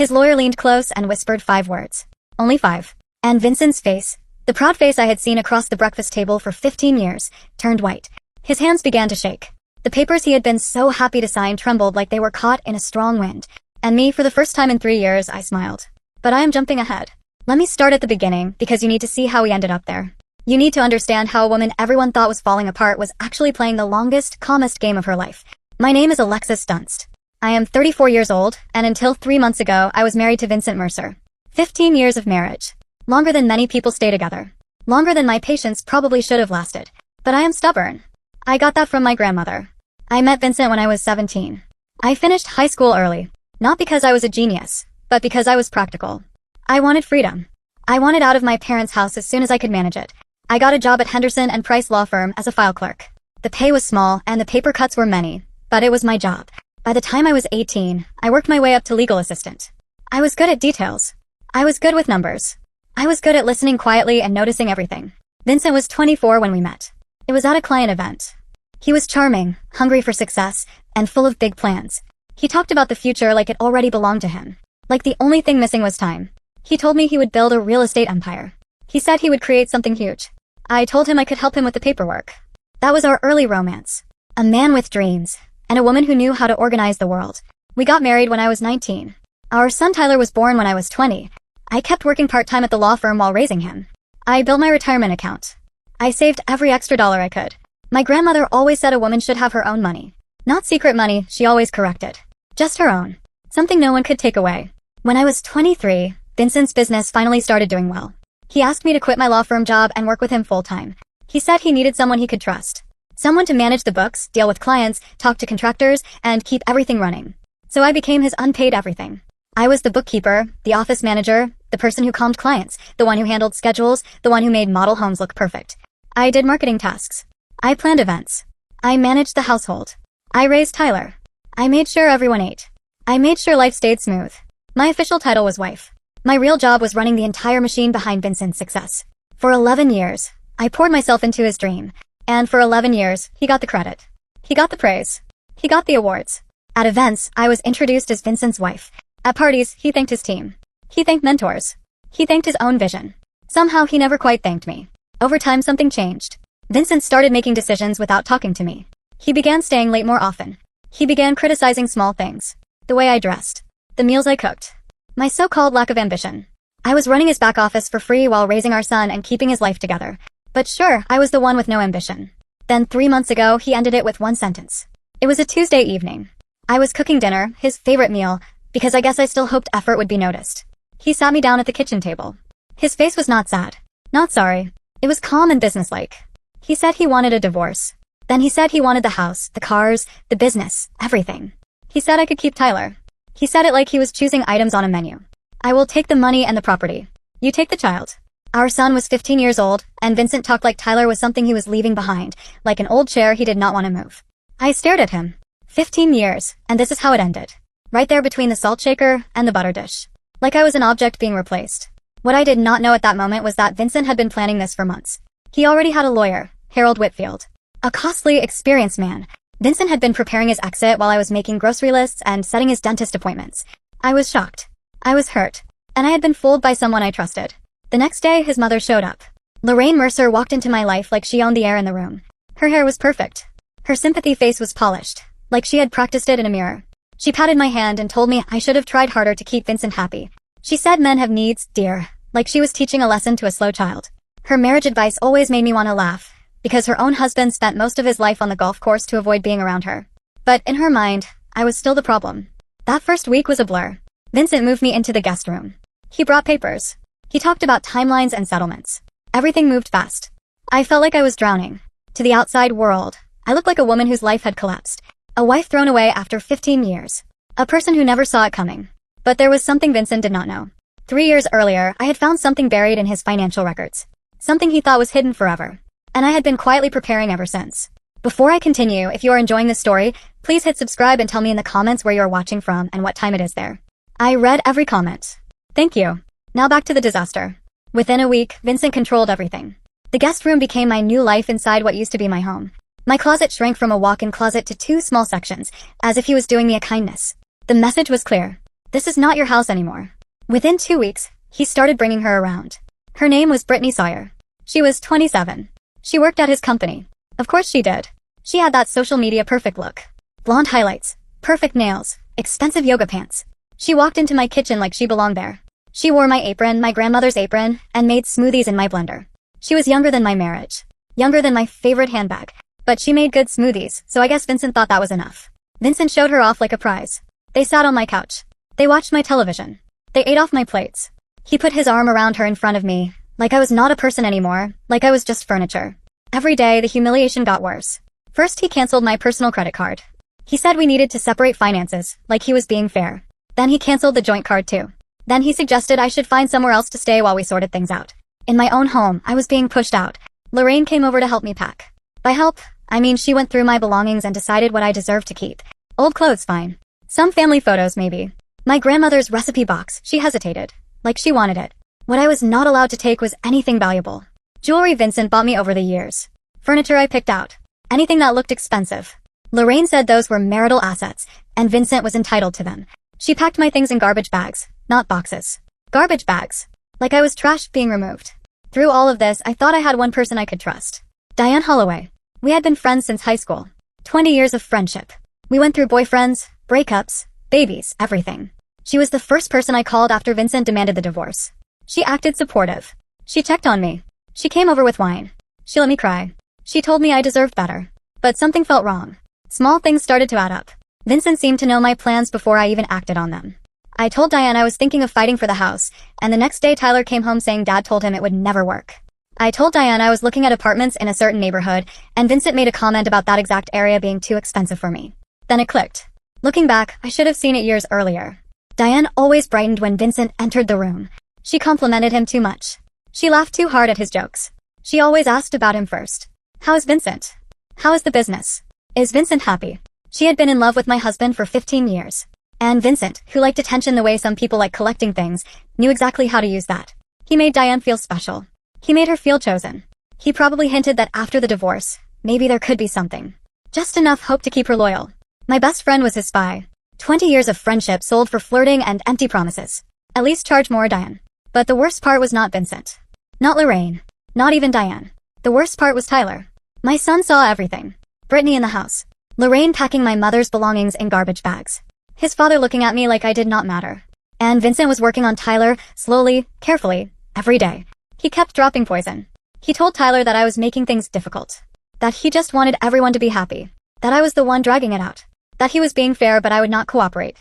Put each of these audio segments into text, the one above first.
His lawyer leaned close and whispered 5 words. Only 5. And Vincent's face, the proud face I had seen across the breakfast table for 15 years, turned white. His hands began to shake. The papers he had been so happy to sign trembled like they were caught in a strong wind. And me, for the first time in 3 years, I smiled. But I am jumping ahead. Let me start at the beginning, because you need to see how we ended up there. You need to understand how a woman everyone thought was falling apart was actually playing the longest, calmest game of her life. My name is Alexis Dunst. I am 34 years old, and until 3 months ago, I was married to Vincent Mercer. 15 years of marriage. Longer than many people stay together. Longer than my patience probably should have lasted. But I am stubborn. I got that from my grandmother. I met Vincent when I was 17. I finished high school early. Not because I was a genius, but because I was practical. I wanted freedom. I wanted out of my parents' house as soon as I could manage it. I got a job at Henderson and Price law firm as a file clerk. The pay was small and the paper cuts were many, but it was my job. By the time I was 18, I worked my way up to legal assistant. I was good at details. I was good with numbers. I was good at listening quietly and noticing everything. Vincent was 24 when we met. It was at a client event. He was charming, hungry for success, and full of big plans. He talked about the future like it already belonged to him. Like the only thing missing was time. He told me he would build a real estate empire. He said he would create something huge. I told him I could help him with the paperwork. That was our early romance. A man with dreams, and a woman who knew how to organize the world. We got married when I was 19. Our son Tyler was born when I was 20. I kept working part-time at the law firm while raising him. I built my retirement account. I saved every extra dollar I could. My grandmother always said a woman should have her own money. Not secret money, she always corrected. Just her own. Something no one could take away. When I was 23, Vincent's business finally started doing well. He asked me to quit my law firm job and work with him full-time. He said he needed someone he could trust. Someone to manage the books, deal with clients, talk to contractors, and keep everything running. So I became his unpaid everything. I was the bookkeeper, the office manager, the person who calmed clients, the one who handled schedules, the one who made model homes look perfect. I did marketing tasks. I planned events. I managed the household. I raised Tyler. I made sure everyone ate. I made sure life stayed smooth. My official title was wife. My real job was running the entire machine behind Vincent's success. For 11 years, I poured myself into his dream. And for 11 years, he got the credit. He got the praise. He got the awards. At events, I was introduced as Vincent's wife. At parties, he thanked his team. He thanked mentors. He thanked his own vision. Somehow he never quite thanked me. Over time something changed. Vincent started making decisions without talking to me. He began staying late more often. He began criticizing small things. The way I dressed. The meals I cooked. My so-called lack of ambition. I was running his back office for free while raising our son and keeping his life together. But sure, I was the one with no ambition. Then 3 months ago, he ended it with one sentence. It was a Tuesday evening. I was cooking dinner, his favorite meal, because I guess I still hoped effort would be noticed. He sat me down at the kitchen table. His face was not sad. Not sorry. It was calm and businesslike. He said he wanted a divorce. Then he said he wanted the house, the cars, the business, everything. He said I could keep Tyler. He said it like he was choosing items on a menu. I will take the money and the property. You take the child. Our son was 15 years old, and Vincent talked like Tyler was something he was leaving behind, like an old chair he did not want to move. I stared at him. 15 years, and this is how it ended. Right there between the salt shaker and the butter dish. Like I was an object being replaced. What I did not know at that moment was that Vincent had been planning this for months. He already had a lawyer, Harold Whitfield. A costly, experienced man. Vincent had been preparing his exit while I was making grocery lists and setting his dentist appointments. I was shocked. I was hurt. And I had been fooled by someone I trusted. The next day, his mother showed up. Lorraine Mercer walked into my life like she owned the air in the room. Her hair was perfect. Her sympathy face was polished, like she had practiced it in a mirror. She patted my hand and told me I should have tried harder to keep Vincent happy. She said men have needs, dear, like she was teaching a lesson to a slow child. Her marriage advice always made me want to laugh, because her own husband spent most of his life on the golf course to avoid being around her. But in her mind, I was still the problem. That first week was a blur. Vincent moved me into the guest room. He brought papers. He talked about timelines and settlements. Everything moved fast. I felt like I was drowning. To the outside world, I looked like a woman whose life had collapsed. A wife thrown away after 15 years. A person who never saw it coming. But there was something Vincent did not know. 3 years earlier, I had found something buried in his financial records. Something he thought was hidden forever. And I had been quietly preparing ever since. Before I continue, if you are enjoying this story, please hit subscribe and tell me in the comments where you are watching from and what time it is there. I read every comment. Thank you. Now back to the disaster. Within a week, Vincent controlled everything. The guest room became my new life inside what used to be my home. My closet shrank from a walk-in closet to 2 small sections, as if he was doing me a kindness. The message was clear. This is not your house anymore." Within 2 weeks, he started bringing her around. Her name was Brittany Sawyer. She was 27. She worked at his company. Of course she did. She had that social media perfect look. Blonde highlights, perfect nails, expensive yoga pants. She walked into my kitchen like she belonged there. She wore my apron, my grandmother's apron, and made smoothies in my blender. She was younger than my marriage. Younger than my favorite handbag. But she made good smoothies, so I guess Vincent thought that was enough. Vincent showed her off like a prize. They sat on my couch. They watched my television. They ate off my plates. He put his arm around her in front of me, like I was not a person anymore, like I was just furniture. Every day, the humiliation got worse. First, he canceled my personal credit card. He said we needed to separate finances, like he was being fair. Then he canceled the joint card too. Then he suggested I should find somewhere else to stay while we sorted things out. In my own home, I was being pushed out. Lorraine came over to help me pack. By help, I mean she went through my belongings and decided what I deserved to keep. Old clothes, fine. Some family photos, maybe. My grandmother's recipe box, she hesitated. Like she wanted it. What I was not allowed to take was anything valuable. Jewelry Vincent bought me over the years. Furniture I picked out. Anything that looked expensive. Lorraine said those were marital assets, and Vincent was entitled to them. She packed my things in garbage bags, not boxes. Garbage bags. Like I was trash being removed. Through all of this, I thought I had one person I could trust. Diane Holloway. We had been friends since high school. 20 years of friendship. We went through boyfriends, breakups, babies, everything. She was the first person I called after Vincent demanded the divorce. She acted supportive. She checked on me. She came over with wine. She let me cry. She told me I deserved better. But something felt wrong. Small things started to add up. Vincent seemed to know my plans before I even acted on them. I told Diane I was thinking of fighting for the house, and the next day Tyler came home saying Dad told him it would never work. I told Diane I was looking at apartments in a certain neighborhood, and Vincent made a comment about that exact area being too expensive for me. Then it clicked. Looking back, I should have seen it years earlier. Diane always brightened when Vincent entered the room. She complimented him too much. She laughed too hard at his jokes. She always asked about him first. How is Vincent? How is the business? Is Vincent happy? She had been in love with my husband for 15 years. And Vincent, who liked attention the way some people like collecting things, knew exactly how to use that. He made Diane feel special. He made her feel chosen. He probably hinted that after the divorce, maybe there could be something. Just enough hope to keep her loyal. My best friend was his spy. 20 years of friendship sold for flirting and empty promises. At least charge more, Diane. But the worst part was not Vincent. Not Lorraine. Not even Diane. The worst part was Tyler. My son saw everything. Brittany in the house. Lorraine packing my mother's belongings in garbage bags. His father looking at me like I did not matter. And Vincent was working on Tyler, slowly, carefully, every day. He kept dropping poison. He told Tyler that I was making things difficult. That he just wanted everyone to be happy. That I was the one dragging it out. That he was being fair but I would not cooperate.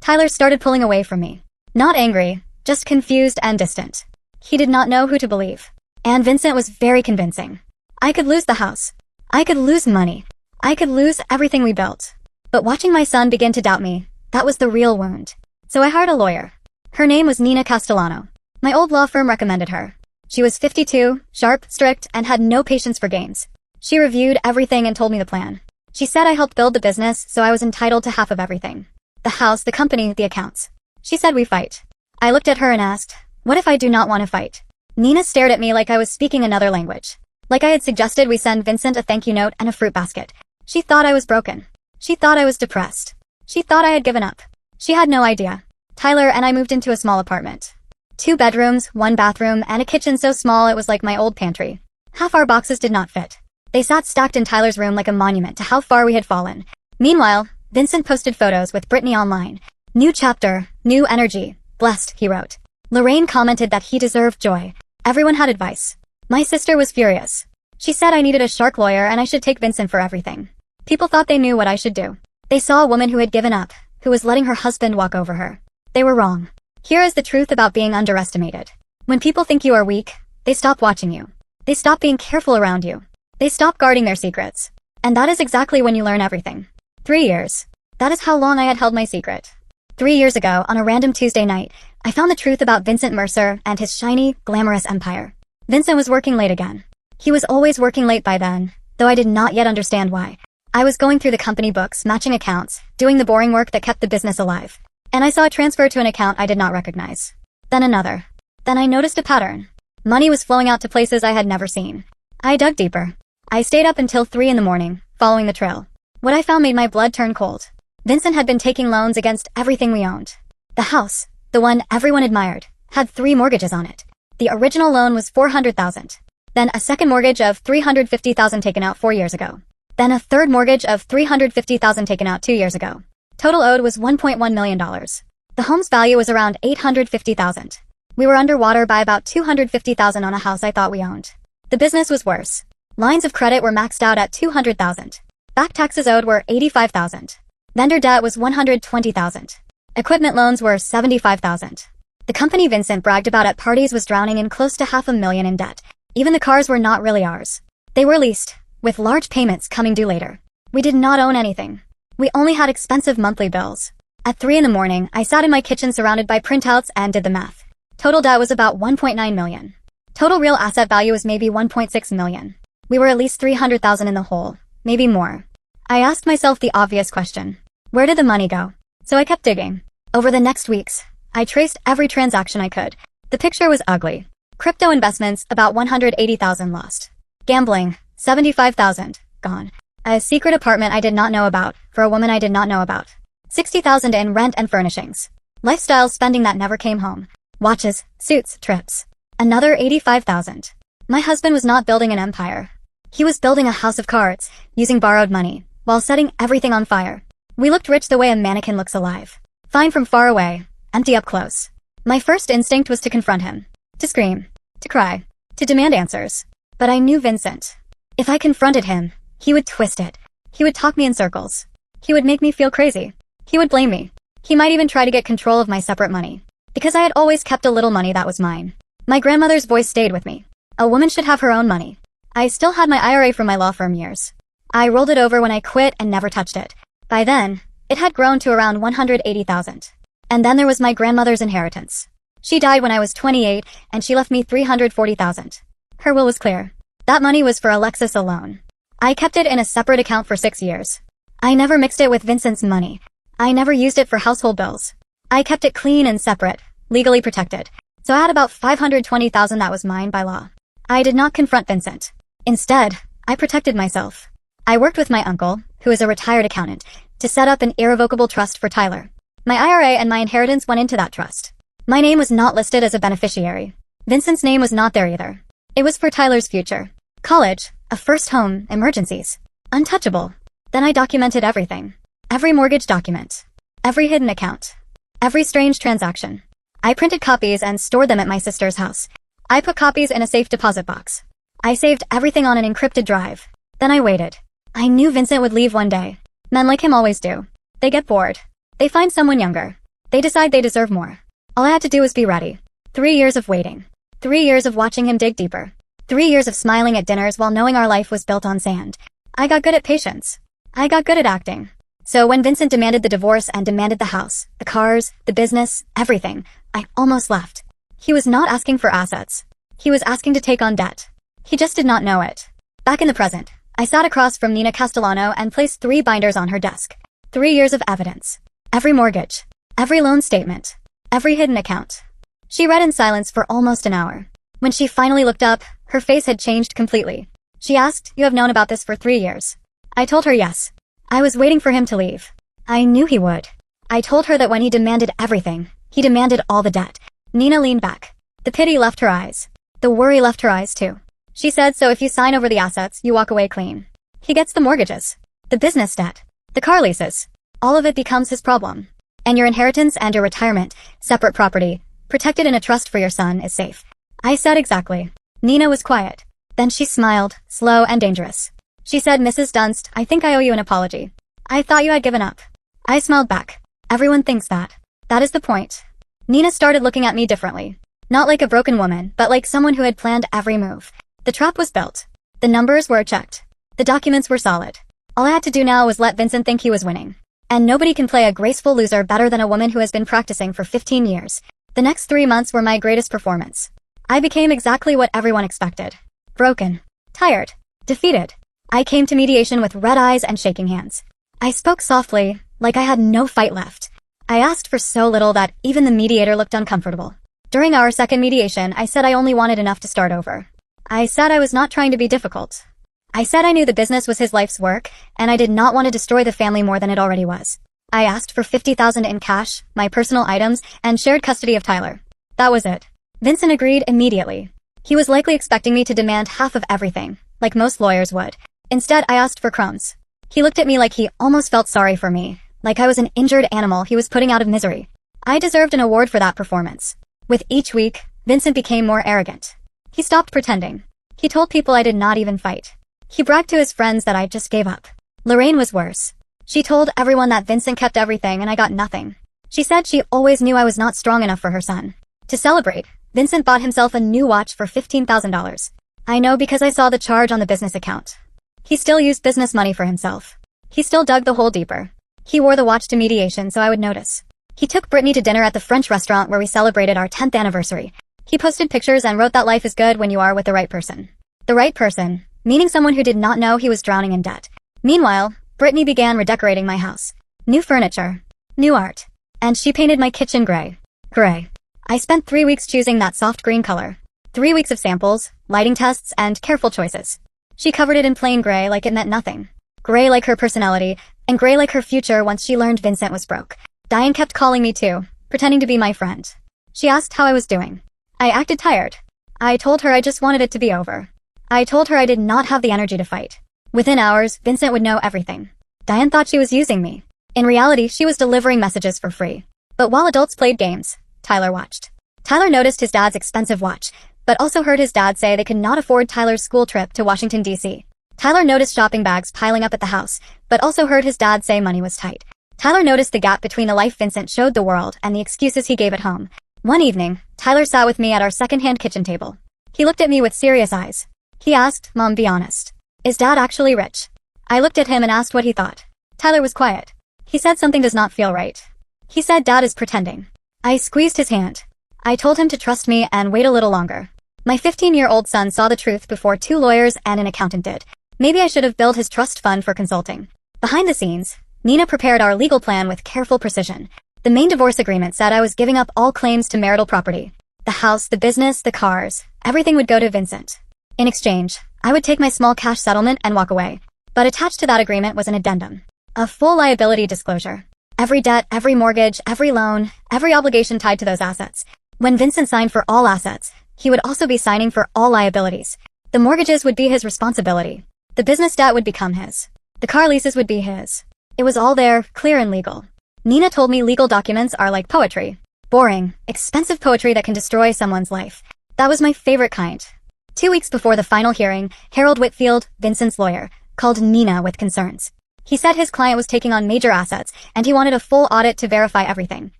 Tyler started pulling away from me. Not angry, just confused and distant. He did not know who to believe. And Vincent was very convincing. I could lose the house. I could lose money. I could lose everything we built. But watching my son begin to doubt me, that was the real wound. So I hired a lawyer. Her name was Nina Castellano. My old law firm recommended her. She was 52, sharp, strict, and had no patience for games. She reviewed everything and told me the plan. She said I helped build the business, so I was entitled to half of everything. The house, the company, the accounts. She said we fight. I looked at her and asked, what if I do not want to fight? Nina stared at me like I was speaking another language. Like I had suggested we send Vincent a thank you note and a fruit basket. She thought I was broken. She thought I was depressed. She thought I had given up. She had no idea. Tyler and I moved into a small apartment. 2 bedrooms, 1 bathroom, and a kitchen so small it was like my old pantry. Half our boxes did not fit. They sat stacked in Tyler's room like a monument to how far we had fallen. Meanwhile, Vincent posted photos with Brittany online. New chapter, new energy, blessed, he wrote. Lorraine commented that he deserved joy. Everyone had advice. My sister was furious. She said I needed a shark lawyer and I should take Vincent for everything. People thought they knew what I should do. They saw a woman who had given up, who was letting her husband walk over her. They were wrong. Here is the truth about being underestimated. When people think you are weak, they stop watching you. They stop being careful around you. They stop guarding their secrets. And that is exactly when you learn everything. 3 years. That is how long I had held my secret. 3 years ago, on a random Tuesday night, I found the truth about Vincent Mercer and his shiny, glamorous empire. Vincent was working late again. He was always working late by then, though I did not yet understand why. I was going through the company books, matching accounts, doing the boring work that kept the business alive. And I saw a transfer to an account I did not recognize. Then another. Then I noticed a pattern. Money was flowing out to places I had never seen. I dug deeper. I stayed up until 3 in the morning, following the trail. What I found made my blood turn cold. Vincent had been taking loans against everything we owned. The house, the one everyone admired, had 3 mortgages on it. The original loan was $400,000. Then a second mortgage of $350,000 taken out 4 years ago. Then a third mortgage of $350,000 taken out 2 years ago. Total owed was $1.1 million. The home's value was around $850,000. We were underwater by about $250,000 on a house I thought we owned. The business was worse. Lines of credit were maxed out at $200,000. Back taxes owed were $85,000. Vendor debt was $120,000. Equipment loans were $75,000. The company Vincent bragged about at parties was drowning in close to $500,000 in debt. Even the cars were not really ours. They were leased, with large payments coming due later. We did not own anything. We only had expensive monthly bills. At 3 in the morning, I sat in my kitchen surrounded by printouts and did the math. Total debt was about $1.9 million. Total real asset value was maybe $1.6 million. We were at least $300,000 in the hole, maybe more. I asked myself the obvious question. Where did the money go? So I kept digging. Over the next weeks, I traced every transaction I could. The picture was ugly. Crypto investments, about $180,000 lost. Gambling, $75,000, gone. A secret apartment I did not know about, for a woman I did not know about. $60,000 in rent and furnishings. Lifestyle spending that never came home. Watches, suits, trips. Another $85,000. My husband was not building an empire. He was building a house of cards, using borrowed money, while setting everything on fire. We looked rich the way a mannequin looks alive. Fine from far away, empty up close. My first instinct was to confront him. To scream. To cry. To demand answers. But I knew Vincent. If I confronted him, he would twist it. He would talk me in circles. He would make me feel crazy. He would blame me. He might even try to get control of my separate money. Because I had always kept a little money that was mine. My grandmother's voice stayed with me. A woman should have her own money. I still had my IRA from my law firm years. I rolled it over when I quit and never touched it. By then, it had grown to around $180,000. And then there was my grandmother's inheritance. She died when I was 28, and she left me $340,000. Her will was clear. That money was for Alexis alone. I kept it in a separate account for 6 years. I never mixed it with Vincent's money. I never used it for household bills. I kept it clean and separate, legally protected. So I had about $520,000 that was mine by law. I did not confront Vincent. Instead, I protected myself. I worked with my uncle, who is a retired accountant, to set up an irrevocable trust for Tyler. My IRA and my inheritance went into that trust. My name was not listed as a beneficiary. Vincent's name was not there either. It was for Tyler's future. College, a first home, emergencies. Untouchable. Then I documented everything. Every mortgage document. Every hidden account. Every strange transaction. I printed copies and stored them at my sister's house. I put copies in a safe deposit box. I saved everything on an encrypted drive. Then I waited. I knew Vincent would leave one day. Men like him always do. They get bored. They find someone younger. They decide they deserve more. All I had to do was be ready. 3 years of waiting. 3 years of watching him dig deeper. 3 years of smiling at dinners while knowing our life was built on sand. I got good at patience. I got good at acting. So when Vincent demanded the divorce and demanded the house, the cars, the business, everything, I almost left. He was not asking for assets. He was asking to take on debt. He just did not know it. Back in the present, I sat across from Nina Castellano and placed 3 binders on her desk. 3 years of evidence. Every mortgage. Every loan statement. Every hidden account. She read in silence for almost an hour. When she finally looked up, her face had changed completely. She asked, "You have known about this for 3 years?" I told her yes. I was waiting for him to leave. I knew he would. I told her that when he demanded everything, he demanded all the debt. Nina leaned back. The pity left her eyes. The worry left her eyes too. She said, "So if you sign over the assets, you walk away clean. He gets the mortgages, the business debt, the car leases. All of it becomes his problem. And your inheritance and your retirement, separate property, protected in a trust for your son, is safe." I said exactly. Nina was quiet. Then she smiled, slow and dangerous. She said, "Mrs. Dunst, I think I owe you an apology. I thought you had given up." I smiled back. Everyone thinks that. That is the point. Nina started looking at me differently. Not like a broken woman, but like someone who had planned every move. The trap was built. The numbers were checked. The documents were solid. All I had to do now was let Vincent think he was winning. And nobody can play a graceful loser better than a woman who has been practicing for 15 years. The next 3 months were my greatest performance. I became exactly what everyone expected. Broken. Tired. Defeated. I came to mediation with red eyes and shaking hands. I spoke softly, like I had no fight left. I asked for so little that even the mediator looked uncomfortable. During our second mediation, I said I only wanted enough to start over. I said I was not trying to be difficult. I said I knew the business was his life's work, and I did not want to destroy the family more than it already was. I asked for $50,000 in cash, my personal items, and shared custody of Tyler. That was it. Vincent agreed immediately. He was likely expecting me to demand half of everything, like most lawyers would. Instead, I asked for crumbs. He looked at me like he almost felt sorry for me, like I was an injured animal he was putting out of misery. I deserved an award for that performance. With each week, Vincent became more arrogant. He stopped pretending. He told people I did not even fight. He bragged to his friends that I just gave up. Lorraine was worse. She told everyone that Vincent kept everything and I got nothing. She said she always knew I was not strong enough for her son. To celebrate, Vincent bought himself a new watch for $15,000. I know because I saw the charge on the business account. He still used business money for himself. He still dug the hole deeper. He wore the watch to mediation so I would notice. He took Brittany to dinner at the French restaurant where we celebrated our 10th anniversary. He posted pictures and wrote that life is good when you are with the right person. The right person, meaning someone who did not know he was drowning in debt. Meanwhile, Brittany began redecorating my house. New furniture. New art. And she painted my kitchen gray. Gray. I spent 3 weeks choosing that soft green color. 3 weeks of samples, lighting tests, and careful choices. She covered it in plain gray like it meant nothing. Gray like her personality, and gray like her future once she learned Vincent was broke. Diane kept calling me too, pretending to be my friend. She asked how I was doing. I acted tired. I told her I just wanted it to be over. I told her I did not have the energy to fight. Within hours, Vincent would know everything. Diane thought she was using me. In reality, she was delivering messages for free. But while adults played games, Tyler watched. Tyler noticed his dad's expensive watch, but also heard his dad say they could not afford Tyler's school trip to Washington, D.C. Tyler noticed shopping bags piling up at the house, but also heard his dad say money was tight. Tyler noticed the gap between the life Vincent showed the world and the excuses he gave at home. One evening, Tyler sat with me at our second-hand kitchen table. He looked at me with serious eyes. He asked, "Mom, be honest. Is Dad actually rich?" I looked at him and asked what he thought. Tyler was quiet. He said something does not feel right. He said Dad is pretending. I squeezed his hand. I told him to trust me and wait a little longer. My 15-year-old son saw the truth before 2 lawyers and an accountant did. Maybe I should have built his trust fund for consulting. Behind the scenes, Nina prepared our legal plan with careful precision. The main divorce agreement said I was giving up all claims to marital property. The house, the business, the cars, everything would go to Vincent. In exchange, I would take my small cash settlement and walk away. But attached to that agreement was an addendum. A full liability disclosure. Every debt, every mortgage, every loan, every obligation tied to those assets. When Vincent signed for all assets, he would also be signing for all liabilities. The mortgages would be his responsibility. The business debt would become his. The car leases would be his. It was all there, clear and legal. Nina told me legal documents are like poetry. Boring, expensive poetry that can destroy someone's life. That was my favorite kind. 2 weeks before the final hearing, Harold Whitfield, Vincent's lawyer, called Nina with concerns. He said his client was taking on major assets, and he wanted a full audit to verify everything.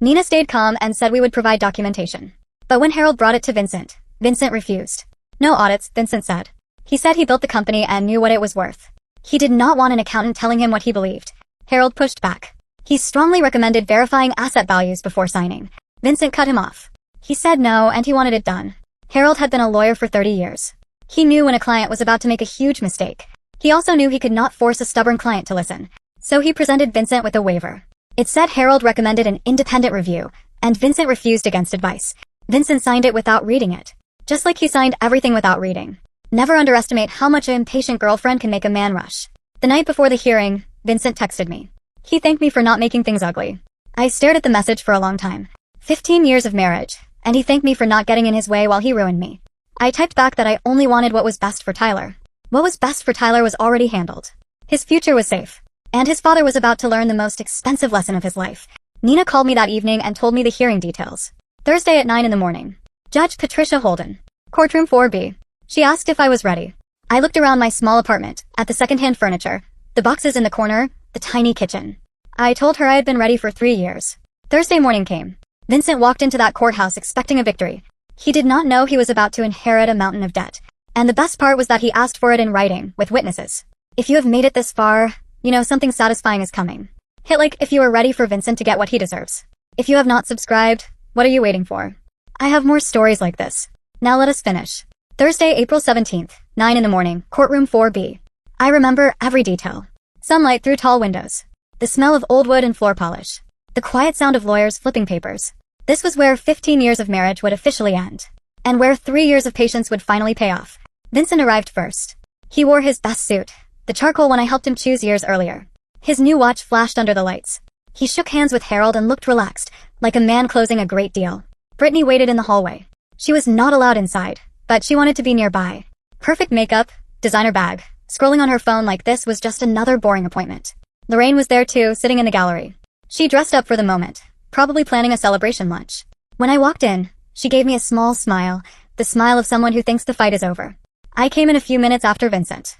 Nina stayed calm and said we would provide documentation. But when Harold brought it to Vincent, Vincent refused. No audits, Vincent said. He said he built the company and knew what it was worth. He did not want an accountant telling him what he believed. Harold pushed back. He strongly recommended verifying asset values before signing. Vincent cut him off. He said no, and he wanted it done. Harold had been a lawyer for 30 years. He knew when a client was about to make a huge mistake. He also knew he could not force a stubborn client to listen. So he presented Vincent with a waiver. It said Harold recommended an independent review, and Vincent refused against advice. Vincent signed it without reading it. Just like he signed everything without reading. Never underestimate how much an impatient girlfriend can make a man rush. The night before the hearing, Vincent texted me. He thanked me for not making things ugly. I stared at the message for a long time. 15 years of marriage, and he thanked me for not getting in his way while he ruined me. I typed back that I only wanted what was best for Tyler. What was best for Tyler was already handled. His future was safe. And his father was about to learn the most expensive lesson of his life. Nina called me that evening and told me the hearing details. Thursday at 9 in the morning. Judge Patricia Holden. Courtroom 4B. She asked if I was ready. I looked around my small apartment, at the second-hand furniture, the boxes in the corner, the tiny kitchen. I told her I had been ready for 3 years. Thursday morning came. Vincent walked into that courthouse expecting a victory. He did not know he was about to inherit a mountain of debt. And the best part was that he asked for it in writing, with witnesses. If you have made it this far, you know something satisfying is coming. Hit like if you are ready for Vincent to get what he deserves. If you have not subscribed, what are you waiting for? I have more stories like this. Now let us finish. Thursday, April 17th, 9 in the morning, courtroom 4B. I remember every detail. Sunlight through tall windows. The smell of old wood and floor polish. The quiet sound of lawyers flipping papers. This was where 15 years of marriage would officially end. And where 3 years of patience would finally pay off. Vincent arrived first. He wore his best suit, the charcoal one I helped him choose years earlier. His new watch flashed under the lights. He shook hands with Harold and looked relaxed, like a man closing a great deal. Brittany waited in the hallway. She was not allowed inside, but she wanted to be nearby. Perfect makeup, designer bag. Scrolling on her phone like this was just another boring appointment. Lorraine was there too, sitting in the gallery. She dressed up for the moment, probably planning a celebration lunch. When I walked in, she gave me a small smile, the smile of someone who thinks the fight is over. I came in a few minutes after Vincent.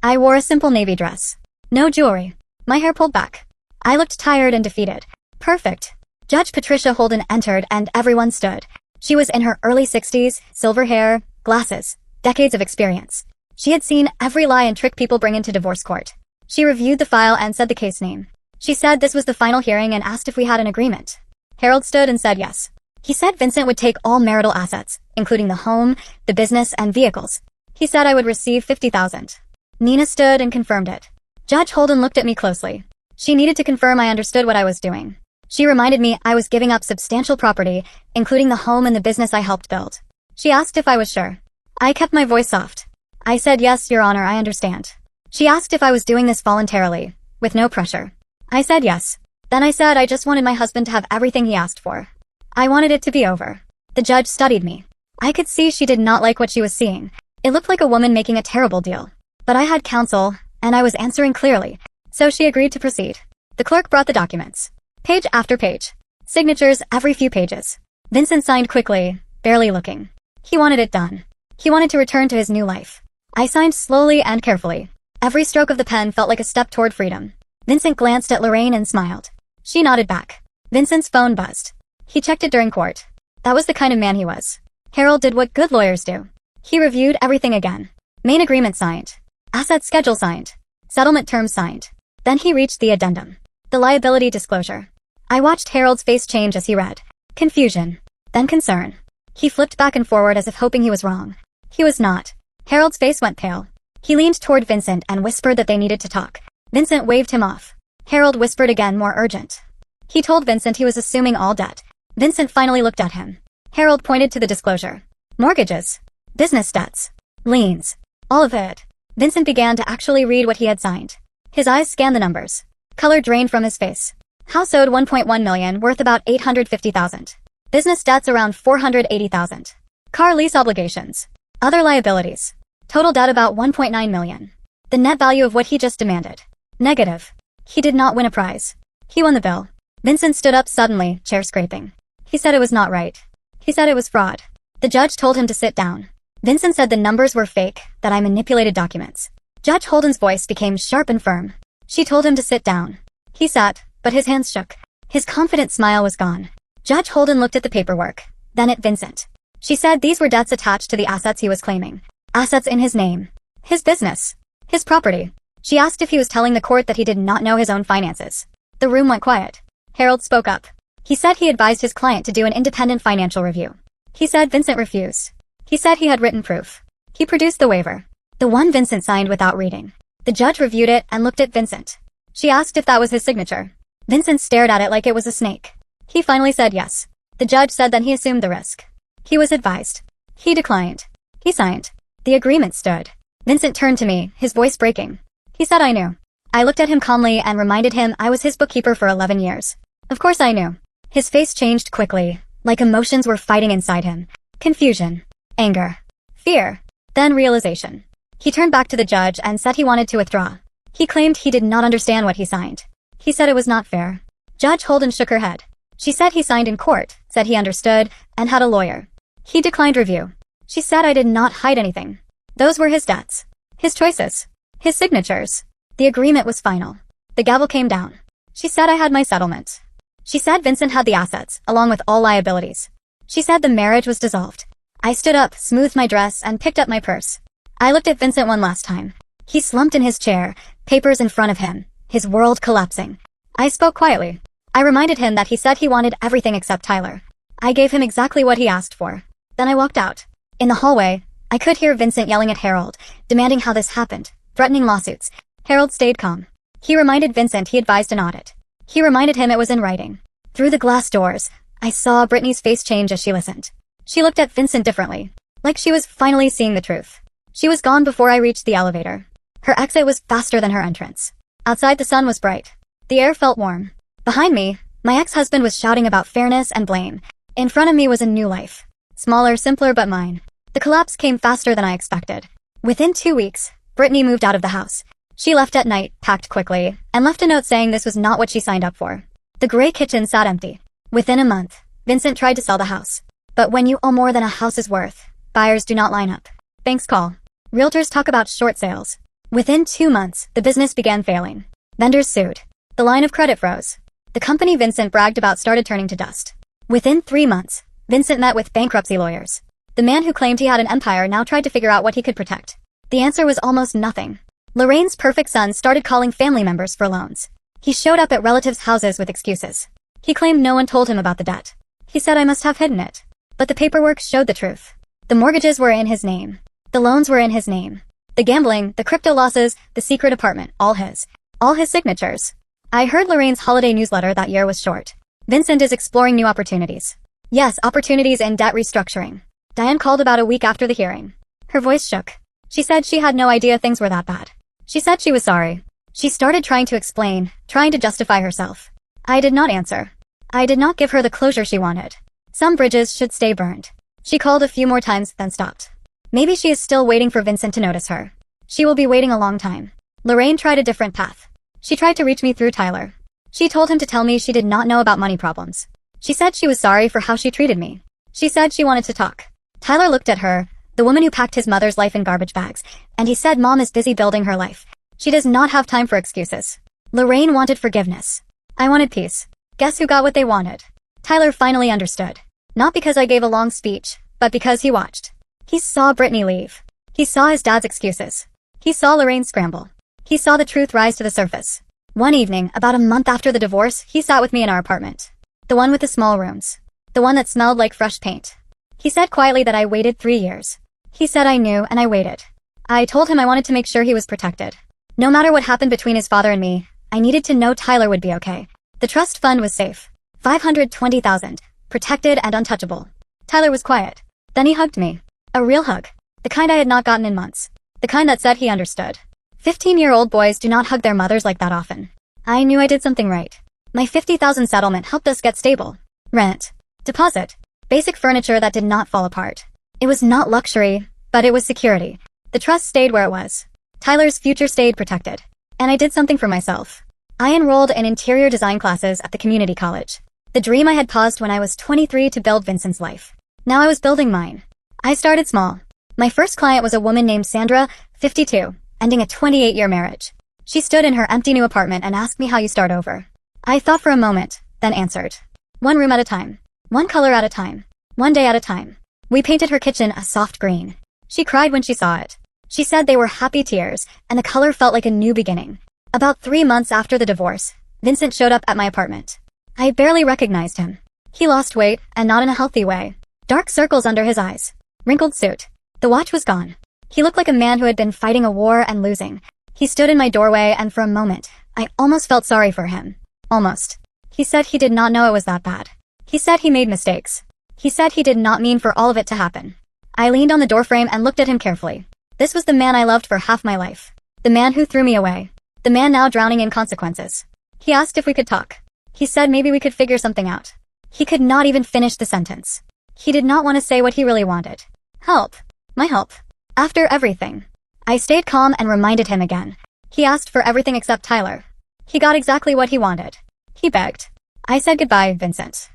I wore a simple navy dress. No jewelry. My hair pulled back. I looked tired and defeated. Perfect. Judge Patricia Holden entered and everyone stood. She was in her early 60s, silver hair, glasses, decades of experience. She had seen every lie and trick people bring into divorce court. She reviewed the file and said the case name. She said this was the final hearing and asked if we had an agreement. Harold stood and said yes. He said Vincent would take all marital assets, including the home, the business, and vehicles. He said I would receive $50,000. Nina stood and confirmed it. Judge Holden looked at me closely. She needed to confirm I understood what I was doing. She reminded me I was giving up substantial property, including the home and the business I helped build. She asked if I was sure. I kept my voice soft. I said yes, Your Honor, I understand. She asked if I was doing this voluntarily, with no pressure. I said yes. Then I said I just wanted my husband to have everything he asked for. I wanted it to be over. The judge studied me. I could see she did not like what she was seeing. It looked like a woman making a terrible deal. But I had counsel, and I was answering clearly, so she agreed to proceed. The clerk brought the documents. Page after page. Signatures every few pages. Vincent signed quickly, barely looking. He wanted it done. He wanted to return to his new life. I signed slowly and carefully. Every stroke of the pen felt like a step toward freedom. Vincent glanced at Lorraine and smiled. She nodded back. Vincent's phone buzzed. He checked it during court. That was the kind of man he was. Harold did what good lawyers do. He reviewed everything again. Main agreement signed. Asset schedule signed. Settlement terms signed. Then he reached the addendum. The liability disclosure. I watched Harold's face change as he read. Confusion. Then concern. He flipped back and forward as if hoping he was wrong. He was not. Harold's face went pale. He leaned toward Vincent and whispered that they needed to talk. Vincent waved him off. Harold whispered again, more urgent. He told Vincent he was assuming all debt. Vincent finally looked at him. Harold pointed to the disclosure. Mortgages. Business debts. Liens. All of it. Vincent began to actually read what he had signed. His eyes scanned the numbers. Color drained from his face. House owed $1.1 million, worth about $850,000. Business debts around $480,000. Car lease obligations. Other liabilities. Total debt about $1.9 million. The net value of what he just demanded. Negative. He did not win a prize. He won the bill. Vincent stood up suddenly, chair scraping. He said it was not right. He said it was fraud. The judge told him to sit down. Vincent said the numbers were fake, that I manipulated documents. Judge Holden's voice became sharp and firm. She told him to sit down. He sat, but his hands shook. His confident smile was gone. Judge Holden looked at the paperwork, then at Vincent. She said these were debts attached to the assets he was claiming. Assets in his name. His business. His property. She asked if he was telling the court that he did not know his own finances. The room went quiet. Harold spoke up. He said he advised his client to do an independent financial review. He said Vincent refused. He said he had written proof. He produced the waiver. The one Vincent signed without reading. The judge reviewed it and looked at Vincent. She asked if that was his signature. Vincent stared at it like it was a snake. He finally said yes. The judge said that he assumed the risk. He was advised. He declined. He signed. The agreement stood. Vincent turned to me, his voice breaking. He said I knew. I looked at him calmly and reminded him I was his bookkeeper for 11 years. Of course I knew. His face changed quickly, like emotions were fighting inside him. Confusion. Anger. Fear. Then realization. He turned back to the judge and said he wanted to withdraw. He claimed he did not understand what he signed. He said it was not fair. Judge Holden shook her head. She said he signed in court, said he understood, and had a lawyer. He declined review. She said I did not hide anything. Those were his debts. His choices. His signatures. The agreement was final. The gavel came down. She said I had my settlement. She said Vincent had the assets, along with all liabilities. She said the marriage was dissolved. I stood up, smoothed my dress, and picked up my purse. I looked at Vincent one last time. He slumped in his chair, papers in front of him, his world collapsing. I spoke quietly. I reminded him that he said he wanted everything except Tyler. I gave him exactly what he asked for. Then I walked out. In the hallway, I could hear Vincent yelling at Harold, demanding how this happened, threatening lawsuits. Harold stayed calm. He reminded Vincent he advised an audit. He reminded him it was in writing. Through the glass doors, I saw Brittany's face change as she listened. She looked at Vincent differently, like she was finally seeing the truth. She was gone before I reached the elevator. Her exit was faster than her entrance. Outside the sun was bright. The air felt warm. Behind me, my ex-husband was shouting about fairness and blame. In front of me was a new life. Smaller, simpler, but mine. The collapse came faster than I expected. Within 2 weeks, Brittany moved out of the house. She left at night, packed quickly, and left a note saying this was not what she signed up for. The gray kitchen sat empty. Within a month, Vincent tried to sell the house. But when you owe more than a house is worth, buyers do not line up. Banks call. Realtors talk about short sales. Within 2 months, the business began failing. Vendors sued. The line of credit froze. The company Vincent bragged about started turning to dust. Within 3 months, Vincent met with bankruptcy lawyers. The man who claimed he had an empire now tried to figure out what he could protect. The answer was almost nothing. Lorraine's perfect son started calling family members for loans. He showed up at relatives' houses with excuses. He claimed no one told him about the debt. He said I must have hidden it. But the paperwork showed the truth. The mortgages were in his name. The loans were in his name. The gambling, the crypto losses, the secret apartment, all his. All his signatures. I heard Lorraine's holiday newsletter that year was short. Vincent is exploring new opportunities. Yes, opportunities in debt restructuring. Diane called about a week after the hearing. Her voice shook. She said she had no idea things were that bad. She said she was sorry. She started trying to explain, trying to justify herself. I did not answer. I did not give her the closure she wanted. Some bridges should stay burned. She called a few more times, then stopped. Maybe she is still waiting for Vincent to notice her. She will be waiting a long time. Lorraine tried a different path. She tried to reach me through Tyler. She told him to tell me she did not know about money problems. She said she was sorry for how she treated me. She said she wanted to talk. Tyler looked at her, the woman who packed his mother's life in garbage bags, and he said Mom is busy building her life. She does not have time for excuses. Lorraine wanted forgiveness. I wanted peace. Guess who got what they wanted? Tyler finally understood. Not because I gave a long speech, but because he watched. He saw Brittany leave. He saw his dad's excuses. He saw Lorraine scramble. He saw the truth rise to the surface. One evening, about a month after the divorce, he sat with me in our apartment. The one with the small rooms. The one that smelled like fresh paint. He said quietly that I waited 3 years. He said I knew, and I waited. I told him I wanted to make sure he was protected. No matter what happened between his father and me, I needed to know Tyler would be okay. The trust fund was safe. $520,000. Protected and untouchable. Tyler was quiet. Then he hugged me. A real hug. The kind I had not gotten in months. The kind that said he understood. 15-year-old boys do not hug their mothers like that often. I knew I did something right. My $50,000 settlement helped us get stable. Rent. Deposit. Basic furniture that did not fall apart. It was not luxury, but it was security. The trust stayed where it was. Tyler's future stayed protected. And I did something for myself. I enrolled in interior design classes at the community college. The dream I had paused when I was 23 to build Vincent's life. Now I was building mine. I started small. My first client was a woman named Sandra, 52, ending a 28-year marriage. She stood in her empty new apartment and asked me how you start over. I thought for a moment, then answered. One room at a time. One color at a time. One day at a time. We painted her kitchen a soft green. She cried when she saw it. She said they were happy tears, and the color felt like a new beginning. About 3 months after the divorce, Vincent showed up at my apartment. I barely recognized him. He lost weight, and not in a healthy way. Dark circles under his eyes. Wrinkled suit. The watch was gone. He looked like a man who had been fighting a war and losing. He stood in my doorway, and for a moment, I almost felt sorry for him. Almost. He said he did not know it was that bad. He said he made mistakes. He said he did not mean for all of it to happen. I leaned on the doorframe and looked at him carefully. This was the man I loved for half my life. The man who threw me away. The man now drowning in consequences. He asked if we could talk. He said maybe we could figure something out. He could not even finish the sentence. He did not want to say what he really wanted. Help. My help. After everything. I stayed calm and reminded him again. He asked for everything except Tyler. He got exactly what he wanted. He begged. I said goodbye, Vincent.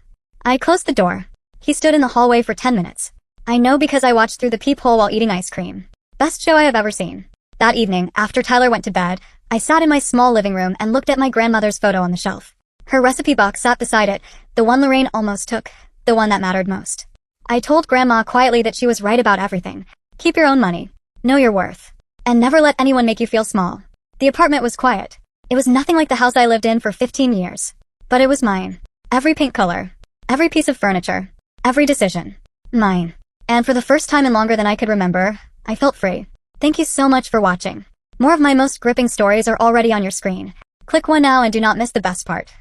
I closed the door. He stood in the hallway for 10 minutes. I know because I watched through the peephole while eating ice cream. Best show I have ever seen. That evening, after Tyler went to bed, I sat in my small living room and looked at my grandmother's photo on the shelf. Her recipe box sat beside it, the one Lorraine almost took, the one that mattered most. I told Grandma quietly that she was right about everything. Keep your own money. Know your worth. And never let anyone make you feel small. The apartment was quiet. It was nothing like the house I lived in for 15 years. But it was mine. Every paint color. Every piece of furniture. Every decision. Mine. And for the first time in longer than I could remember, I felt free. Thank you so much for watching. More of my most gripping stories are already on your screen. Click one now and do not miss the best part.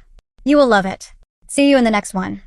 You will love it. See you in the next one.